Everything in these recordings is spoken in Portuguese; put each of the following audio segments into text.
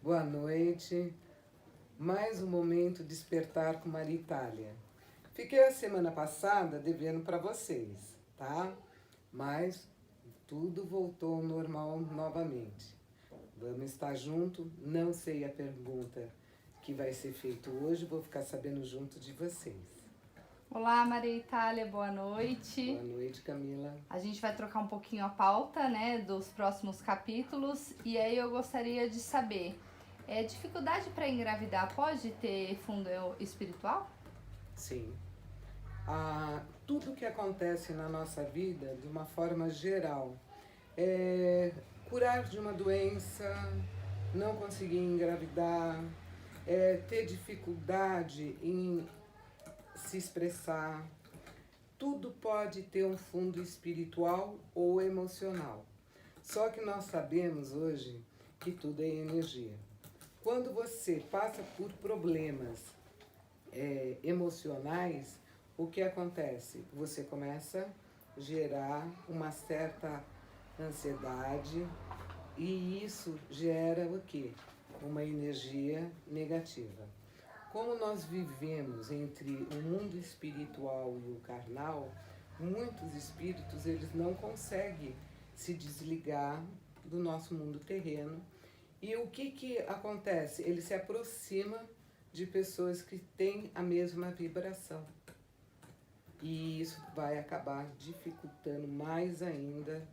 Boa noite. Mais um momento despertar com Maria Itália. Fiquei a semana passada devendo para vocês, tá? Mas tudo voltou ao normal novamente. Vamos estar junto. Não sei a pergunta que vai ser feita hoje, vou ficar sabendo junto de vocês. Olá, Maria Itália, boa noite. Boa noite, Camila. A gente vai trocar um pouquinho a pauta, né, dos próximos capítulos. E aí eu gostaria de saber, dificuldade para engravidar pode ter fundo espiritual? Sim. Tudo que acontece na nossa vida, de uma forma geral, curar de uma doença, não conseguir engravidar, ter dificuldade em se expressar, tudo pode ter um fundo espiritual ou emocional. Só que nós sabemos hoje que tudo é energia. Quando você passa por problemas emocionais, o que acontece? Você começa a gerar uma certa ansiedade e isso gera o quê? Uma energia negativa. Como nós vivemos entre o mundo espiritual e o carnal, muitos espíritos eles não conseguem se desligar do nosso mundo terreno. E o que acontece? Ele se aproxima de pessoas que têm a mesma vibração. E isso vai acabar dificultando mais ainda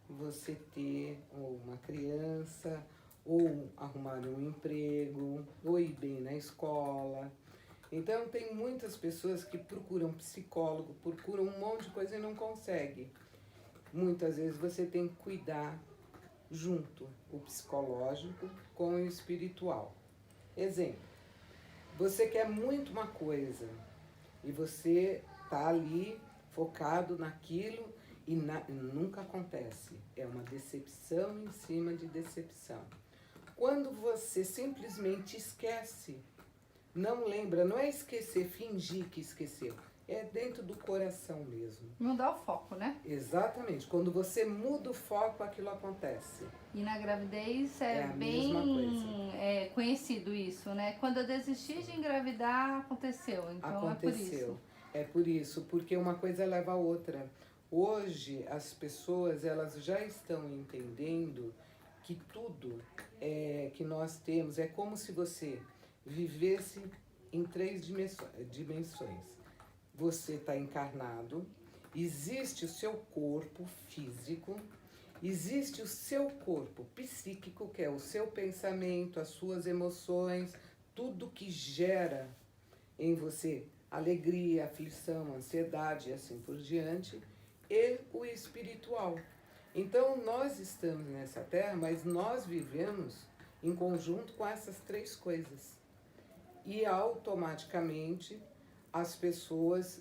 você ter uma criança, ou arrumar um emprego, ou ir bem na escola. Então tem muitas pessoas que procuram psicólogo, procuram um monte de coisa e não conseguem. Muitas vezes você tem que cuidar junto o psicológico com o espiritual. Exemplo, você quer muito uma coisa e você está ali focado naquilo e nunca acontece. É uma decepção em cima de decepção. Quando você simplesmente esquece, não lembra, não é esquecer, fingir que esqueceu, é dentro do coração mesmo. Mudar o foco, né? Exatamente, quando você muda o foco, aquilo acontece. E na gravidez É a bem mesma coisa. Conhecido isso, né? Quando eu desisti de engravidar, aconteceu. Então Aconteceu. É por isso, porque uma coisa leva a outra. Hoje as pessoas elas já estão entendendo que tudo que nós temos é como se você vivesse em 3 dimensões. Você está encarnado, existe o seu corpo físico, existe o seu corpo psíquico, que é o seu pensamento, as suas emoções, tudo que gera em você alegria, aflição, ansiedade e assim por diante, e o espiritual. Então nós estamos nessa terra, mas nós vivemos em conjunto com essas 3 coisas. E automaticamente as pessoas,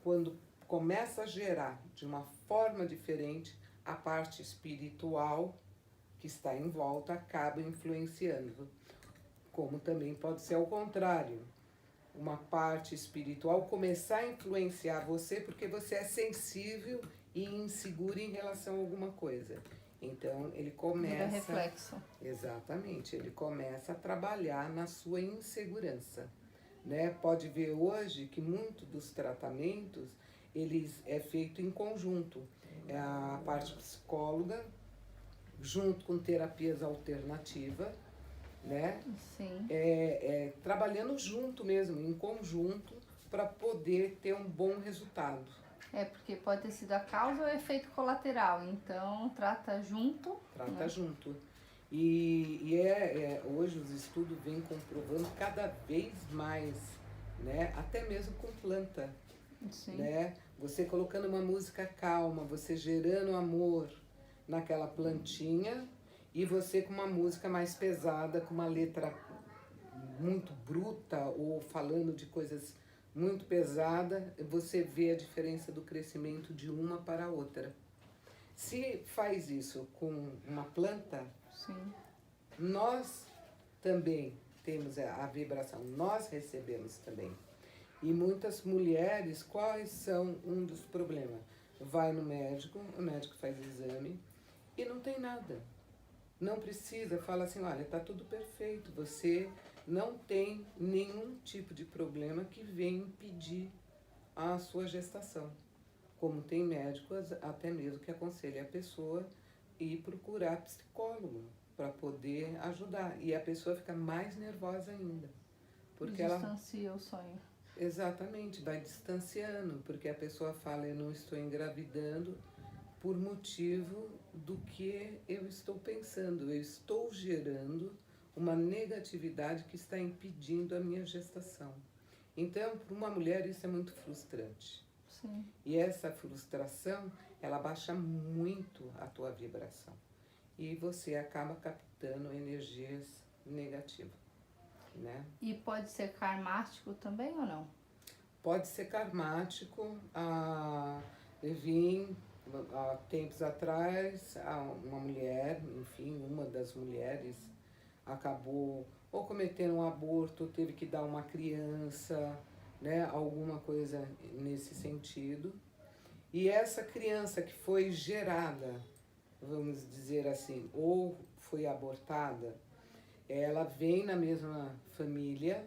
quando começa a gerar de uma forma diferente, a parte espiritual que está em volta acaba influenciando. Como também pode ser ao contrário, uma parte espiritual começar a influenciar você porque você é sensível e inseguro em relação a alguma coisa. Então ele começa... Vira reflexo. Exatamente, ele começa a trabalhar na sua insegurança. Né? Pode ver hoje que muito dos tratamentos eles é feito em conjunto. É a parte psicóloga, junto com terapias alternativas, né? Sim. Trabalhando junto mesmo, em conjunto, para poder ter um bom resultado. Porque pode ter sido a causa ou o efeito colateral, então trata junto. Trata junto. Hoje os estudos vêm comprovando cada vez mais, né? Até mesmo com planta. Sim. Né? Você colocando uma música calma, você gerando amor naquela plantinha, e você com uma música mais pesada, com uma letra muito bruta ou falando de coisas muito pesadas, você vê a diferença do crescimento de uma para a outra. Se faz isso com uma planta, sim, nós também temos a vibração, nós recebemos também. E muitas mulheres, quais são um dos problemas? Vai no médico, o médico faz exame e não tem nada. não precisa, fala assim, olha, tá tudo perfeito, você não tem nenhum tipo de problema que venha impedir a sua gestação. Como tem médicos até mesmo que aconselham a pessoa ir procurar psicólogo para poder ajudar. E a pessoa fica mais nervosa ainda. Porque ela Distancia o sonho. exatamente vai distanciando, porque a pessoa fala, eu não estou engravidando por motivo do que eu estou pensando, eu estou gerando uma negatividade que está impedindo a minha gestação. Então, para uma mulher isso é muito frustrante. Sim. E essa frustração, ela baixa muito a tua vibração. E você acaba captando energias negativas, né? E pode ser karmático também ou não? Pode ser karmático. Eu vi há tempos atrás uma mulher, enfim, uma das mulheres acabou ou cometendo um aborto, teve que dar uma criança, né, alguma coisa nesse sentido. E essa criança que foi gerada, vamos dizer assim, ou foi abortada, ela vem na mesma família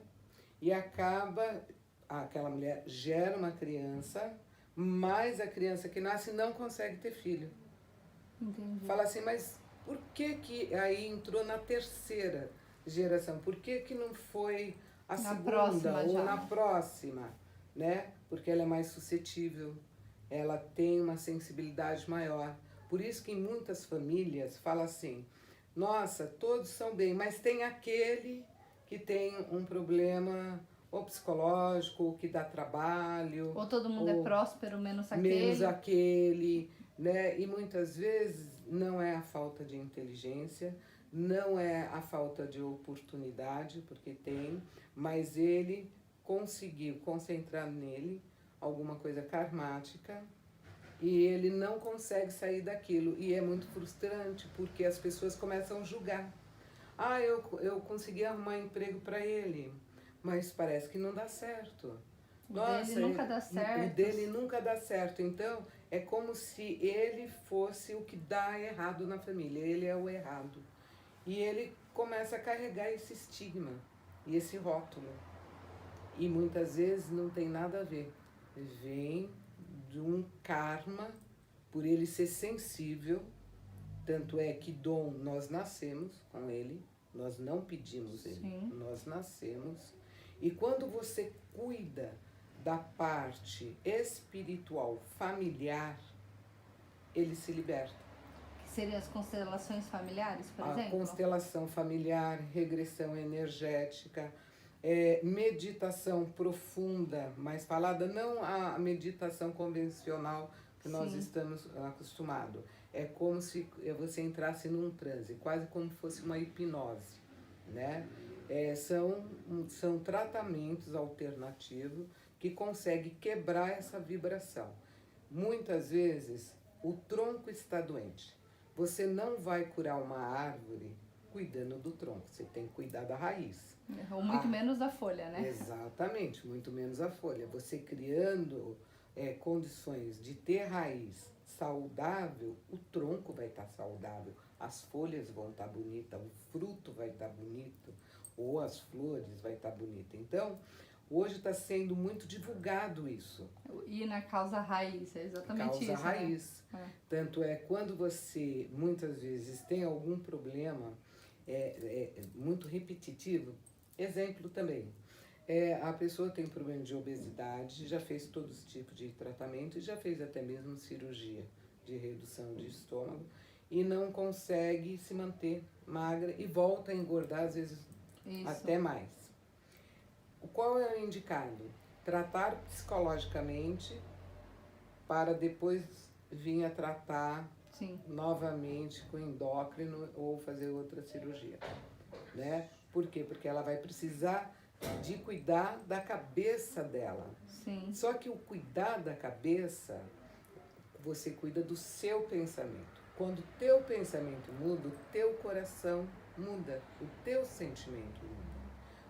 e acaba, aquela mulher gera uma criança, mas a criança que nasce não consegue ter filho. Entendi. Fala assim, mas por que aí entrou na terceira geração? Por que não foi a Na segunda próxima ou já. na próxima, né? Porque ela é mais suscetível, ela tem uma sensibilidade maior. Por isso que em muitas famílias fala assim, nossa, todos são bem, mas tem aquele que tem um problema ou psicológico, ou que dá trabalho. Ou todo mundo ou é próspero, menos menos aquele. aquele, né? E muitas vezes não é a falta de inteligência, não é a falta de oportunidade, porque tem, mas ele conseguiu concentrar nele alguma coisa karmática e ele não consegue sair daquilo. E é muito frustrante, porque as pessoas começam a julgar. Ah, eu consegui arrumar emprego para ele, mas parece que não dá certo. O dele nunca dá certo. O dele nunca dá certo. Então, é como se ele fosse o que dá errado na família. Ele é o errado. E ele começa a carregar esse estigma e esse rótulo. E muitas vezes não tem nada a ver. Vem de um karma, por ele ser sensível. Tanto é que dom, nós nascemos com ele. Nós não pedimos ele. Sim. Nós nascemos. E quando você cuida da parte espiritual familiar, ele se liberta. Que seriam as constelações familiares, por A exemplo? constelação familiar, regressão energética, meditação profunda, mas falada não a meditação convencional que nós Sim. estamos acostumados. É como se você entrasse num transe, quase como fosse uma hipnose, né? São tratamentos alternativos que conseguem quebrar essa vibração. Muitas vezes o tronco está doente. Você não vai curar uma árvore cuidando do tronco, você tem que cuidar da raiz. Ou muito menos da folha, né? Exatamente, muito menos a folha. Você criando condições de ter raiz saudável, o tronco vai estar saudável, as folhas vão estar bonitas, o fruto vai estar bonito, ou as flores vai estar bonita. Então, hoje está sendo muito divulgado isso. E na causa raiz, é exatamente Causa isso. raiz. Né? Tanto é quando você muitas vezes tem algum problema muito repetitivo. Exemplo também. A pessoa tem problema de obesidade, já fez todos os tipos de tratamento e já fez até mesmo cirurgia de redução de estômago e não consegue se manter magra e volta a engordar às vezes Isso. até mais. Qual é o indicado? Tratar psicologicamente para depois vir a tratar Sim. novamente com endócrino ou fazer outra cirurgia, né? Por quê? Porque ela vai precisar de cuidar da cabeça dela. Sim. Só que o cuidar da cabeça, você cuida do seu pensamento. Quando o teu pensamento muda, o teu coração muda, o teu sentimento muda.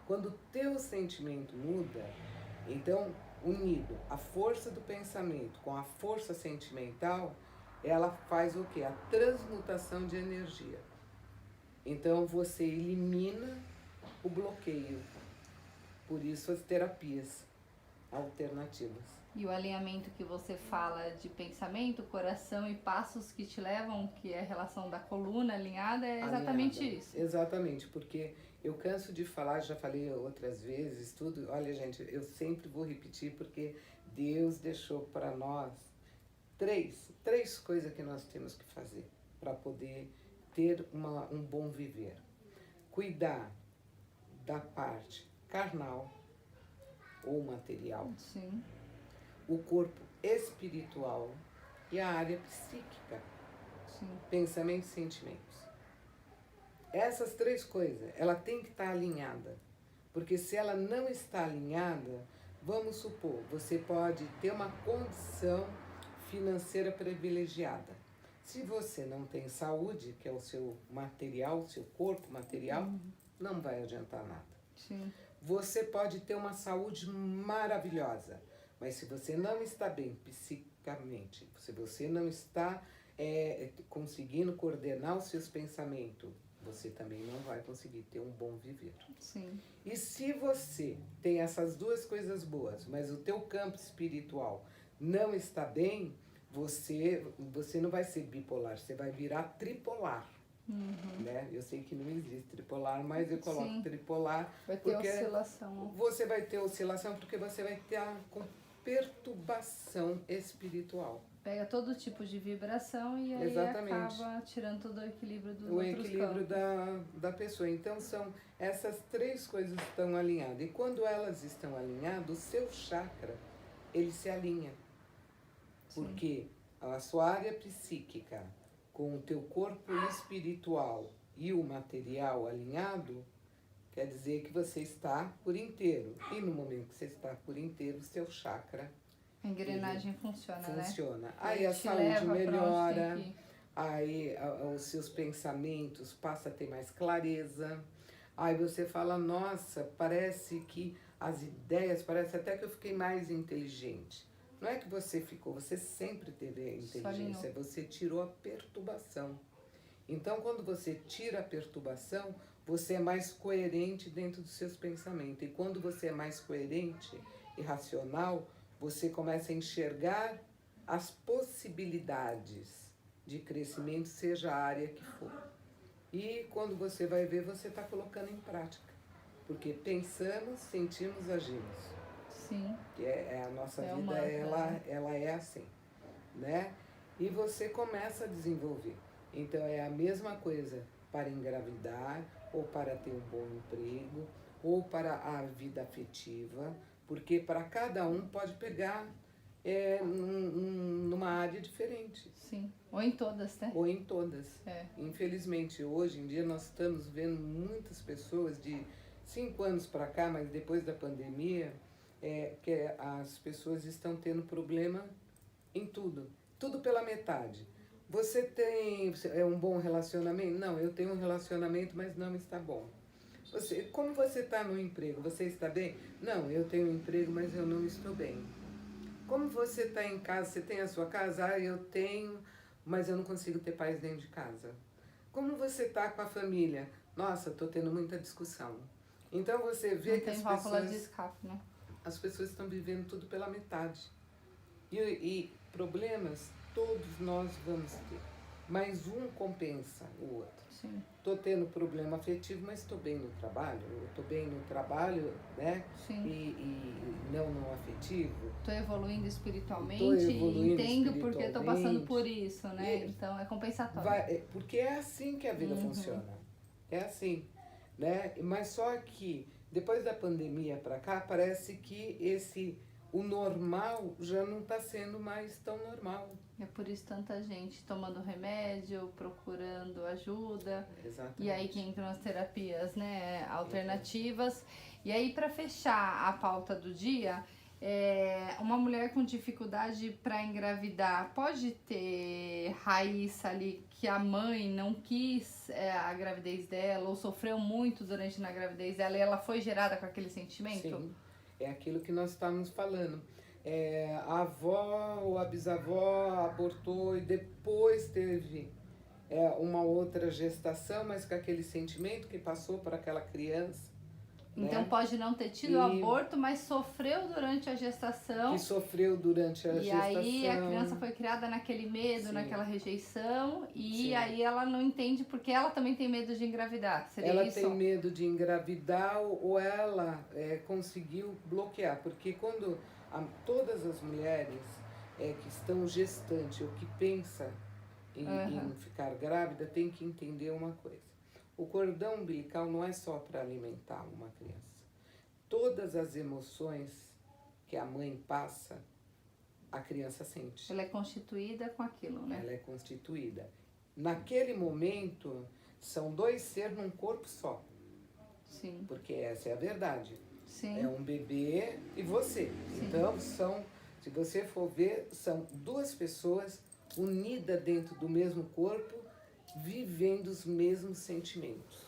Quando o teu sentimento muda, então, unido a força do pensamento com a força sentimental, ela faz o quê? A transmutação de energia. Então você elimina o bloqueio. Por isso as terapias alternativas. E o alinhamento que você fala de pensamento, coração e passos que te levam, que é a relação da coluna alinhada, é exatamente Alinhada. isso. Exatamente, porque eu canso de falar, já falei outras vezes, tudo. Olha, gente, eu sempre vou repetir porque Deus deixou para nós três coisas que nós temos que fazer para poder ter um bom viver. Cuidar da parte carnal ou material, Sim, o corpo espiritual e a área psíquica, sim, pensamentos e sentimentos. Essas três coisas, ela tem que estar alinhada. Porque se ela não está alinhada, vamos supor, você pode ter uma condição financeira privilegiada. Se você não tem saúde, que é o seu material, seu corpo material, não vai adiantar nada. sim. Você pode ter uma saúde maravilhosa, mas se você não está bem psicamente, se você não está conseguindo coordenar os seus pensamentos, você também não vai conseguir ter um bom viver. Sim. E se você tem essas duas coisas boas, mas o teu campo espiritual não está bem, você não vai ser bipolar, você vai virar tripolar. Né? Eu sei que não existe tripolar, mas eu coloco Sim. tripolar. Vai ter porque oscilação. Você vai ter oscilação porque você vai ter com perturbação espiritual. Pega todo tipo de vibração e aí Exatamente. acaba tirando todo o equilíbrio dos O outros equilíbrio campos. da pessoa. Então, são essas três coisas que estão alinhadas. E quando elas estão alinhadas, o seu chakra, ele se alinha. Sim. Porque a sua área psíquica, com o teu corpo espiritual e o material alinhado, quer dizer que você está por inteiro. E no momento que você está por inteiro, o seu chakra A engrenagem funciona, né? funciona. Aí a te saúde leva pra onde melhora, tem que ir. aí os seus pensamentos passam a ter mais clareza. Aí você fala, nossa, parece que as ideias, parece até que eu fiquei mais inteligente. Não é que você ficou, você sempre teve a inteligência, você tirou a perturbação. Então, quando você tira a perturbação, você é mais coerente dentro dos seus pensamentos. E quando você é mais coerente e racional, você começa a enxergar as possibilidades de crescimento, seja a área que for. E quando você vai ver, você está colocando em prática. Porque pensamos, sentimos, agimos. Sim. Que a nossa vida, mantra, né? ela é assim, né? E você começa a desenvolver. Então é a mesma coisa para engravidar, ou para ter um bom emprego, ou para a vida afetiva, porque para cada um pode pegar numa área diferente. Sim. Ou em todas, né? Ou em todas. É. Infelizmente, hoje em dia nós estamos vendo muitas pessoas de 5 anos para cá, mas depois da pandemia, que as pessoas estão tendo problema em tudo. Tudo pela metade. Você tem um bom relacionamento? Não, eu tenho um relacionamento, mas não está bom. Como você está no emprego? Você está bem? Não, eu tenho um emprego, mas eu não estou bem. Como você está em casa? Você tem a sua casa? Ah, eu tenho, mas eu não consigo ter paz dentro de casa. Como você está com a família? Nossa, estou tendo muita discussão. Então você vê Não que tem as válvula pessoas... de escape, né? As pessoas estão vivendo tudo pela metade. E problemas todos nós vamos ter. Mas um compensa o outro. Sim. Estou tendo problema afetivo, mas estou bem no trabalho. Estou bem no trabalho, né? Sim. E não afetivo. Estou evoluindo espiritualmente Tô evoluindo e entendo porque estou passando por isso, né? E então é compensatório. porque é assim que a vida funciona. É assim, né? Mas só que depois da pandemia para cá, parece que o normal já não está sendo mais tão normal. É por isso tanta gente tomando remédio, procurando ajuda. Exatamente. E aí que entram as terapias, né, alternativas. E aí, para fechar a pauta do dia, uma mulher com dificuldade para engravidar pode ter raiz ali que a mãe não quis a gravidez dela ou sofreu muito durante a gravidez dela e ela foi gerada com aquele sentimento? Sim, é aquilo que nós estávamos falando. A avó ou a bisavó abortou e depois teve é uma outra gestação, mas com aquele sentimento que passou para aquela criança. Então né? pode não ter tido aborto, mas sofreu durante a gestação. Que sofreu durante a E gestação. aí a criança foi criada naquele medo, Sim. naquela rejeição, e Sim. aí ela não entende porque ela também tem medo de engravidar. Seria ela isso? tem medo de engravidar ou ela conseguiu bloquear, porque quando todas as mulheres que estão gestantes ou que pensam em ficar grávida, tem que entender uma coisa. O cordão umbilical não é só para alimentar uma criança. Todas as emoções que a mãe passa, a criança sente. Ela é constituída com aquilo, né? Ela é constituída. Naquele momento, são dois seres num corpo só. Sim. Porque essa é a verdade. Sim. É um bebê e você. Sim. Então, se você for ver, são duas pessoas unidas dentro do mesmo corpo, vivendo os mesmos sentimentos.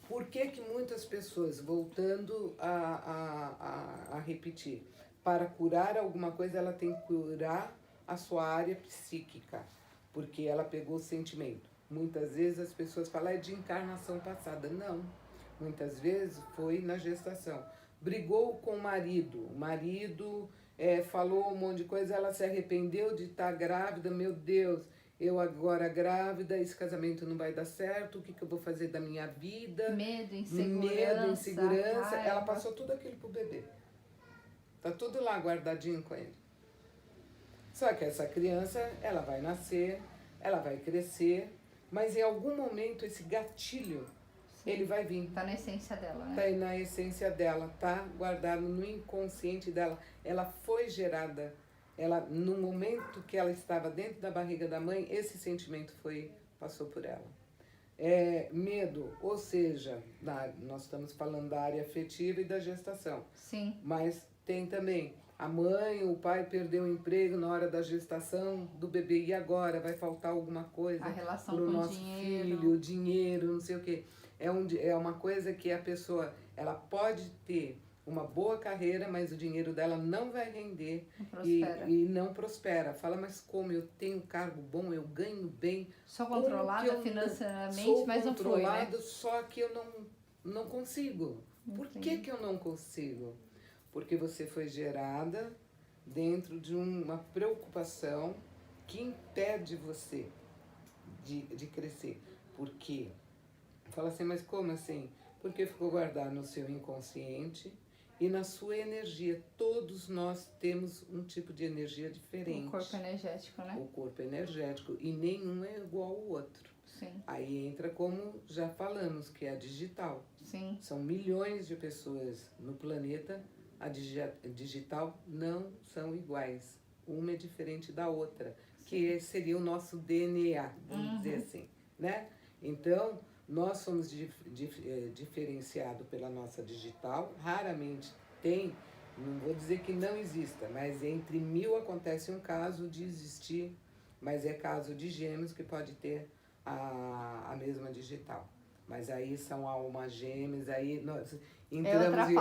Por que muitas pessoas, voltando a repetir, para curar alguma coisa, ela tem que curar a sua área psíquica, porque ela pegou o sentimento. Muitas vezes as pessoas falam, é de encarnação passada. Não. Muitas vezes foi na gestação. Brigou com o marido falou um monte de coisa, ela se arrependeu de estar grávida, meu Deus, eu agora grávida, esse casamento não vai dar certo, o que eu vou fazer da minha vida? Medo, insegurança. Raiva. Ela passou tudo aquilo pro bebê. Tá tudo lá guardadinho com ele. Só que essa criança, ela vai nascer, ela vai crescer, mas em algum momento esse gatilho, ele vai vir. Tá na essência dela, né? Tá na essência dela, tá guardado no inconsciente dela. Ela foi gerada, no momento que ela estava dentro da barriga da mãe, esse sentimento passou por ela. Medo, ou seja, nós estamos falando da área afetiva e da gestação. Sim. Mas tem também a mãe, o pai perdeu o emprego na hora da gestação do bebê. E agora? Vai faltar alguma coisa? A relação pro com nosso filho, o dinheiro, não sei o quê. É uma coisa que a pessoa, ela pode ter uma boa carreira, mas o dinheiro dela não vai render e não prospera. Fala, mas como? Eu tenho um cargo bom, eu ganho bem. Sou controlada financeiramente, mas não fui, né? Só que eu não consigo. Por que eu não consigo? Porque você foi gerada dentro de uma preocupação que impede você de crescer. Por quê? Fala assim, mas como assim? Porque ficou guardado no seu inconsciente e na sua energia. Todos nós temos um tipo de energia diferente. O corpo energético, né? O corpo energético. E nenhum é igual ao outro. Sim. Aí entra, como já falamos, que é a digital. Sim. São milhões de pessoas no planeta. A digital não são iguais. Uma é diferente da outra. Sim. Que seria o nosso DNA, vamos dizer assim, né? Então, nós somos diferenciados pela nossa digital. Raramente tem, não vou dizer que não exista, mas entre 1000 acontece um caso de existir, mas é caso de gêmeos que pode ter a mesma digital. Mas aí são almas gêmeas, aí nós entramos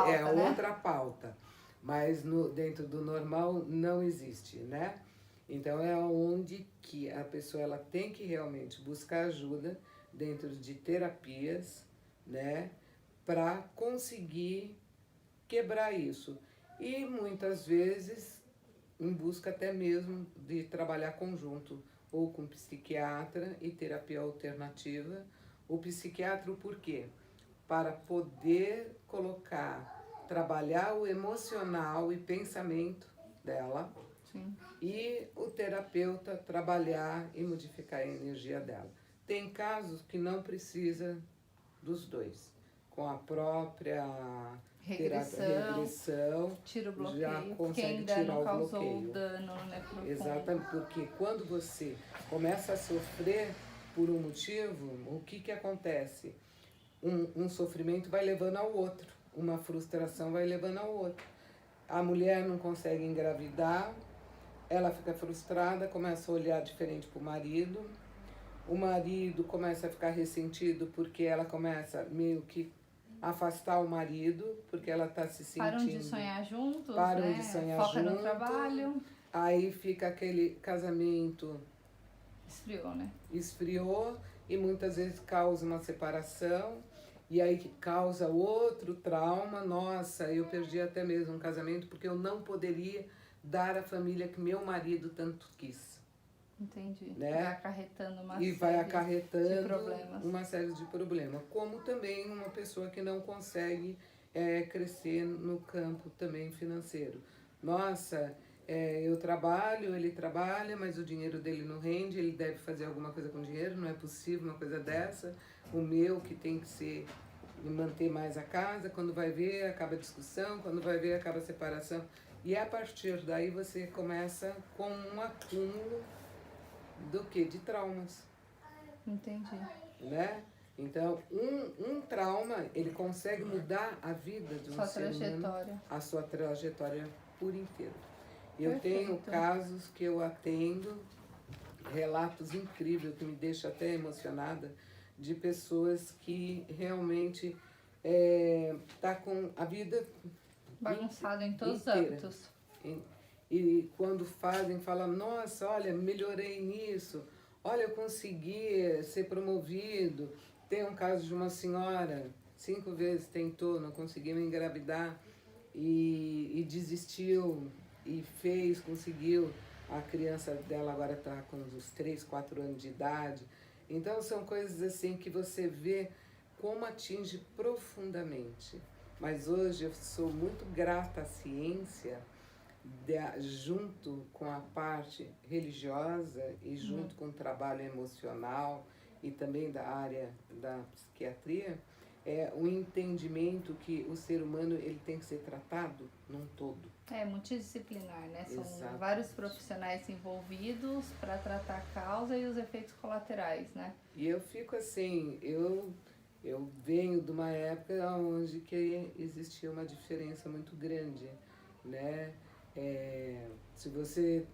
outra pauta. Mas dentro do normal não existe, né? Então é onde que a pessoa ela tem que realmente buscar ajuda dentro de terapias, né, para conseguir quebrar isso. E muitas vezes em busca até mesmo de trabalhar conjunto, ou com psiquiatra e terapia alternativa. O psiquiatra, por quê? Para poder trabalhar o emocional e pensamento dela. Sim. E o terapeuta trabalhar e modificar a energia dela. Tem casos que não precisa dos dois. Com a própria regressão tira o bloqueio, já consegue ainda tirar não o causou bloqueio. dano, né, profundo. Exatamente, porque quando você começa a sofrer por um motivo, o que acontece? Um sofrimento vai levando ao outro, uma frustração vai levando ao outro. A mulher não consegue engravidar, ela fica frustrada, começa a olhar diferente para o marido começa a ficar ressentido porque ela começa meio que afastar o marido, porque ela está se sentindo... Param de sonhar juntos, de sonhar Foca junto, no trabalho. Aí fica aquele casamento Esfriou, né? Esfriou e muitas vezes causa uma separação e aí que causa outro trauma. Nossa, eu perdi até mesmo um casamento porque eu não poderia dar a família que meu marido tanto quis. Entendi. Né? Vai acarretando uma E série vai acarretando de problemas. uma série de problemas. Como também uma pessoa que não consegue crescer no campo também financeiro. Nossa, eu trabalho, ele trabalha, mas o dinheiro dele não rende, ele deve fazer alguma coisa com o dinheiro, não é possível uma coisa dessa. O meu que tem que ser manter mais a casa, quando vai ver acaba a discussão, quando vai ver acaba a separação. E a partir daí você começa com um acúmulo do que? De traumas. Entendi. Né? Então, um trauma, ele consegue mudar a vida de um ser humano, a sua trajetória por inteiro. Eu tenho casos que eu atendo, relatos incríveis, que me deixam até emocionada, de pessoas que realmente tá com a vida bagunçada em todos inteira. os âmbitos. E quando fazem, falam, nossa, olha, melhorei nisso, olha, eu consegui ser promovido. Tem um caso de uma senhora, 5 vezes tentou, não conseguiu engravidar e desistiu e fez, conseguiu. A criança dela agora está com uns 3, 4 anos de idade. Então são coisas assim que você vê como atinge profundamente. Mas hoje eu sou muito grata à ciência, junto com a parte religiosa e junto com o trabalho emocional e também da área da psiquiatria, o entendimento que o ser humano ele tem que ser tratado num todo. É multidisciplinar, né? São Exatamente. Vários profissionais envolvidos para tratar a causa e os efeitos colaterais, né? E eu fico assim, eu venho de uma época onde que existia uma diferença muito grande, né? Se você,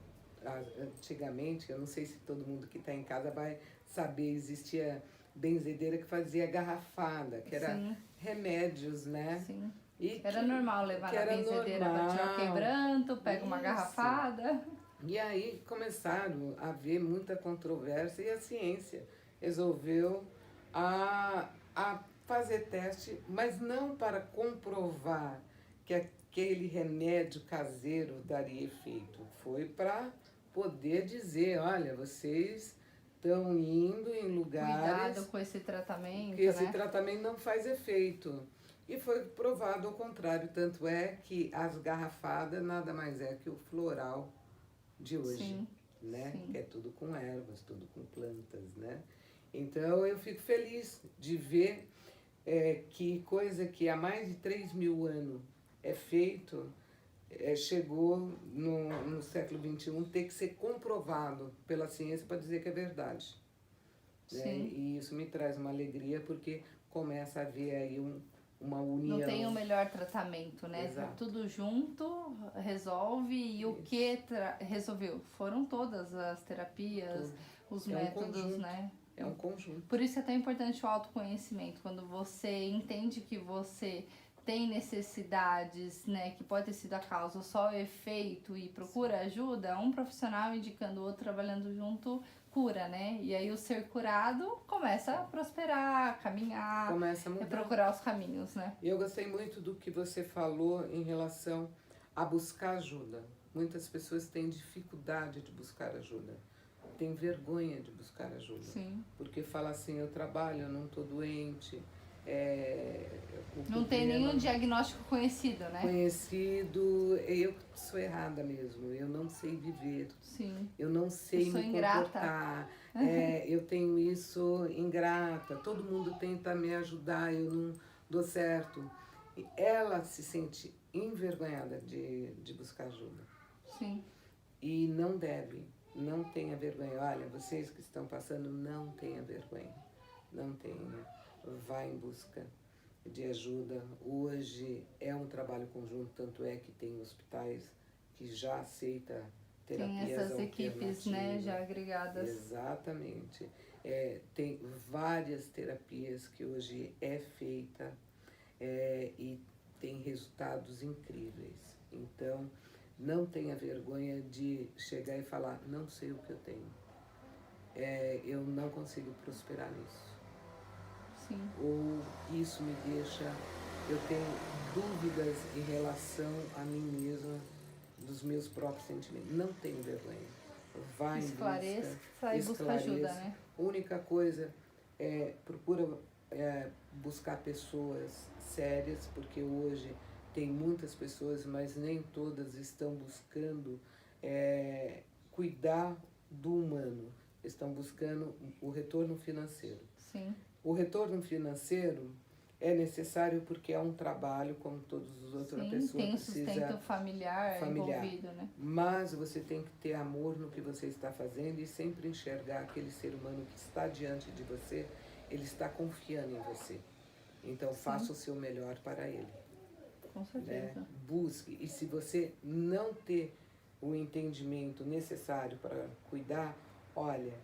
antigamente, eu não sei se todo mundo que está em casa vai saber, existia benzedeira que fazia garrafada, que era Sim. remédios, né? Sim. E era normal levar na benzedeira para tirar o quebranto, pega uma garrafada. E aí começaram a haver muita controvérsia e a ciência resolveu a fazer teste, mas não para comprovar que aquele remédio caseiro daria efeito. Foi para poder dizer, olha, vocês estão indo em lugares... Cuidado com esse tratamento, que esse tratamento não faz efeito. E foi provado ao contrário, tanto é que as garrafadas nada mais é que o floral de hoje. Sim, né? sim. Que é tudo com ervas, tudo com plantas, né? Então eu fico feliz de ver que coisa que há mais de 3.000 anos é feito, chegou no século XXI ter que ser comprovado pela ciência para dizer que é verdade. Né? E isso me traz uma alegria porque começa a haver aí uma união. Não tem o melhor tratamento, né? Exato. Tudo junto resolve e isso. O que resolveu? Foram todas as terapias, os métodos, né? É um conjunto. Por isso é tão importante o autoconhecimento. Quando você entende que você tem necessidades, né, que pode ter sido a causa, só o efeito e procura ajuda, um profissional indicando o outro, trabalhando junto, cura, né? E aí o ser curado começa a prosperar, caminhar, começa a mudar. Procurar os caminhos, né? E eu gostei muito do que você falou em relação a buscar ajuda. Muitas pessoas têm dificuldade de buscar ajuda. Tem vergonha de buscar ajuda. Sim. Porque fala assim, eu trabalho, eu não estou doente. Não tem nenhum diagnóstico conhecido, né? Conhecido, eu sou errada mesmo, eu não sei viver. Sim. Eu não sei me comportar. Eu tenho isso ingrata, todo mundo tenta me ajudar, eu não dou certo. E ela se sente envergonhada de buscar ajuda. Sim. E não deve. Não tenha vergonha. Olha, vocês que estão passando, não tenha vergonha. Não tenha. Vá em busca de ajuda. Hoje é um trabalho conjunto, tanto é que tem hospitais que já aceitam terapias tem essas equipes, né, já agregadas. Exatamente. Tem várias terapias que hoje é feita e tem resultados incríveis. Então, não tenha vergonha de chegar e falar, não sei o que eu tenho. eu não consigo prosperar nisso. Sim. Ou isso me deixa, eu tenho dúvidas em relação a mim mesma, dos meus próprios sentimentos. Não tenho vergonha. Vai em busca, e busca ajuda, né? A única coisa é procura buscar pessoas sérias, porque hoje tem muitas pessoas, mas nem todas estão buscando cuidar do humano, estão buscando o retorno financeiro. Sim. O retorno financeiro é necessário porque é um trabalho, como todos os outros, Sim, a pessoa tem precisa sustento familiar envolvido, né? Mas você tem que ter amor no que você está fazendo e sempre enxergar aquele ser humano que está diante de você, ele está confiando em você. Então faça o seu melhor para ele. Com certeza. Né? Busque. E se você não ter o entendimento necessário para cuidar, olha,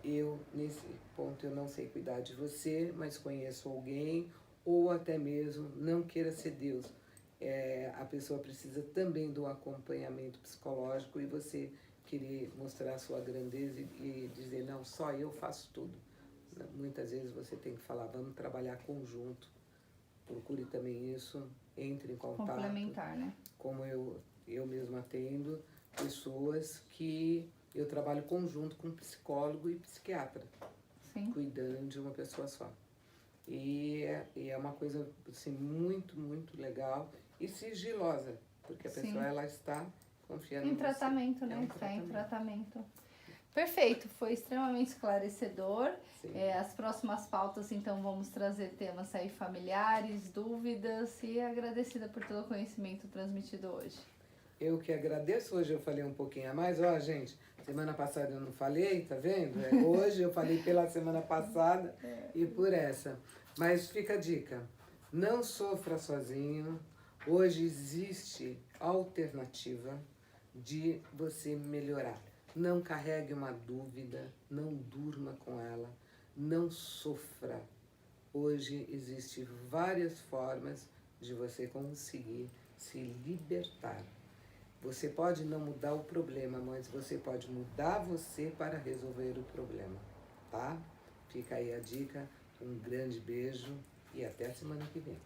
eu nesse ponto eu não sei cuidar de você, mas conheço alguém, ou até mesmo não queira ser Deus. A pessoa precisa também de um acompanhamento psicológico e você querer mostrar a sua grandeza e dizer, não, só eu faço tudo. Muitas vezes você tem que falar, vamos trabalhar conjunto. Procure também isso, entre em contato. Complementar, né? Como eu mesma atendo pessoas que eu trabalho conjunto com psicólogo e psiquiatra. Sim. Cuidando de uma pessoa só. E é uma coisa assim, muito, muito legal e sigilosa, porque a pessoa ela está confiando em tratamento, né? Está em tratamento. Perfeito, foi extremamente esclarecedor. As próximas pautas, então, vamos trazer temas aí familiares, dúvidas, e agradecida por todo o conhecimento transmitido hoje. Eu que agradeço, hoje eu falei um pouquinho a mais. Ó, gente, semana passada eu não falei, tá vendo? Hoje eu falei pela semana passada e por essa. Mas fica a dica, não sofra sozinho. Hoje existe alternativa de você melhorar. Não carregue uma dúvida, não durma com ela, não sofra. Hoje existem várias formas de você conseguir se libertar. Você pode não mudar o problema, mas você pode mudar você para resolver o problema, tá? Fica aí a dica, um grande beijo e até a semana que vem.